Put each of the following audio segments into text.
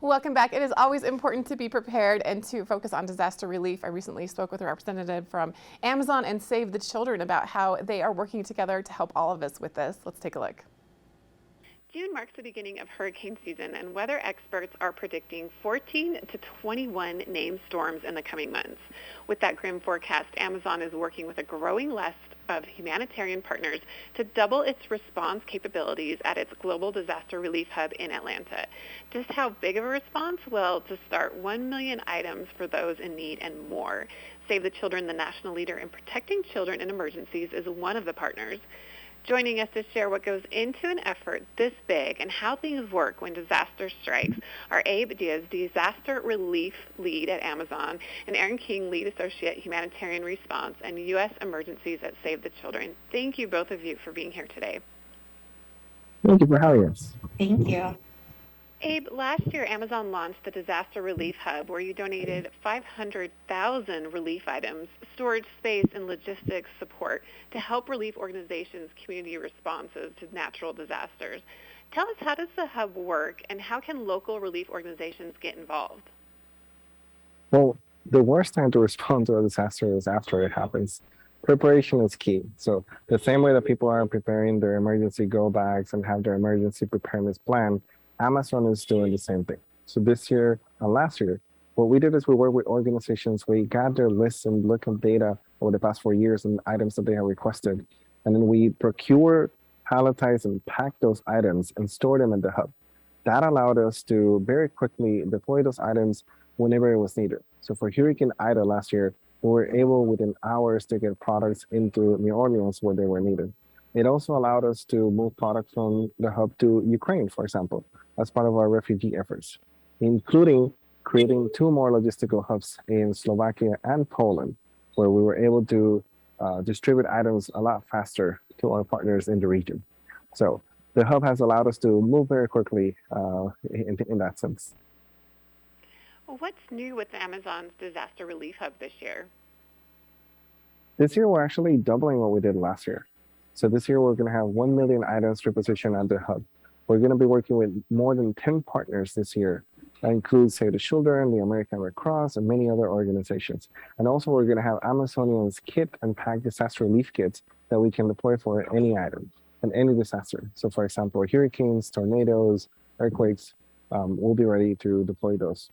Welcome back. It is always important to be prepared and to focus on disaster relief. I recently spoke with a representative from Amazon and Save the Children about how they are working together to help all of us with this. Let's take a look. June marks the beginning of hurricane season, and weather experts are predicting 14 to 21 named storms in the coming months. With that grim forecast, Amazon is working with a growing list of humanitarian partners to double its response capabilities at its Global Disaster Relief Hub in Atlanta. Just how big of a response? Well, to start 1 million items for those in need and more. Save the Children, the national leader in protecting children in emergencies, is one of the partners. Joining us to share what goes into an effort this big and how things work when disaster strikes are Abe Diaz, Disaster Relief Lead at Amazon, and Erin King, Lead Associate Humanitarian Response and U.S. Emergencies at Save the Children. Thank you, both of you, for being here today. Thank you for having us. Thank you. Abe, last year Amazon launched the Disaster Relief Hub, where you donated 500,000 relief items, storage space, and logistics support to help relief organizations' community responses to natural disasters. Tell us, how does the hub work, and how can local relief organizations get involved? Well, the worst time to respond to a disaster is after it happens. Preparation is key. So the same way that people are preparing their emergency go bags and have their emergency preparedness plan, Amazon is doing the same thing. So this year and last year, what we did is we worked with organizations. We got their lists and look at data over the past 4 years and items that they have requested. And then we procure, palletize, and pack those items and store them in the hub. That allowed us to very quickly deploy those items whenever it was needed. So for Hurricane Ida last year, we were able within hours to get products into New Orleans where they were needed. It also allowed us to move products from the hub to Ukraine, for example, as part of our refugee efforts, including creating 2 more logistical hubs in Slovakia and Poland, where we were able to distribute items a lot faster to our partners in the region. So the hub has allowed us to move very quickly in that sense. Well, what's new with Amazon's Disaster Relief Hub this year? This year, we're actually doubling what we did last year. So this year, we're going to have 1 million items repositioned at the hub. We're going to be working with more than 10 partners this year. That includes Save the Children, the American Red Cross, and many other organizations. And also, we're going to have Amazonians kit and pack disaster relief kits that we can deploy for any item and any disaster. So for example, hurricanes, tornadoes, earthquakes, we'll be ready to deploy those.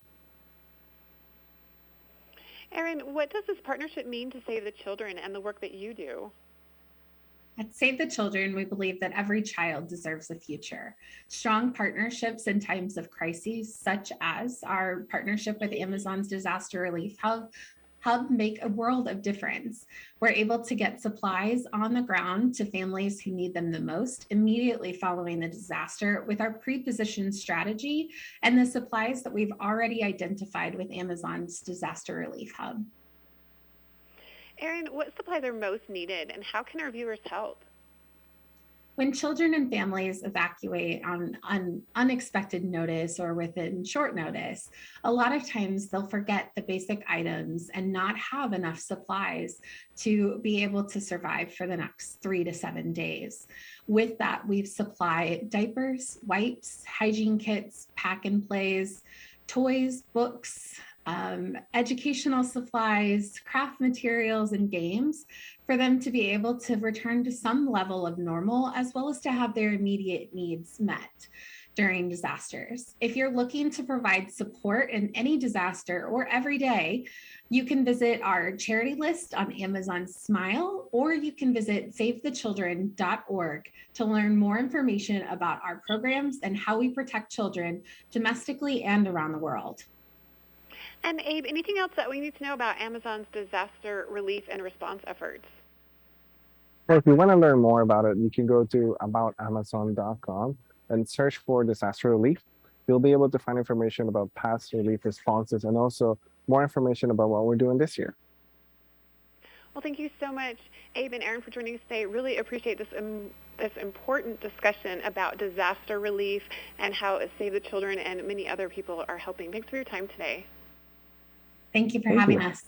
Erin, what does this partnership mean to Save the Children and the work that you do? At Save the Children, we believe that every child deserves a future. Strong partnerships in times of crises, such as our partnership with Amazon's Disaster Relief Hub, make a world of difference. We're able to get supplies on the ground to families who need them the most immediately following the disaster with our pre-positioned strategy and the supplies that we've already identified with Amazon's Disaster Relief Hub. Erin, what supplies are most needed, and how can our viewers help? When children and families evacuate on unexpected notice or within short notice, a lot of times they'll forget the basic items and not have enough supplies to be able to survive for the next 3 to 7 days. With that, we've supplied diapers, wipes, hygiene kits, pack and plays, toys, books, educational supplies, craft materials, and games for them to be able to return to some level of normal, as well as to have their immediate needs met during disasters. If you're looking to provide support in any disaster or every day, you can visit our charity list on Amazon Smile, or you can visit savethechildren.org to learn more information about our programs and how we protect children domestically and around the world. And Abe, anything else that we need to know about Amazon's disaster relief and response efforts? Well, if you want to learn more about it, you can go to aboutamazon.com and search for disaster relief. You'll be able to find information about past relief responses and also more information about what we're doing this year. Well, thank you so much, Abe and Erin, for joining us today. Really appreciate this important discussion about disaster relief and how Save the Children and many other people are helping. Thanks for your time today. Thank you for having us.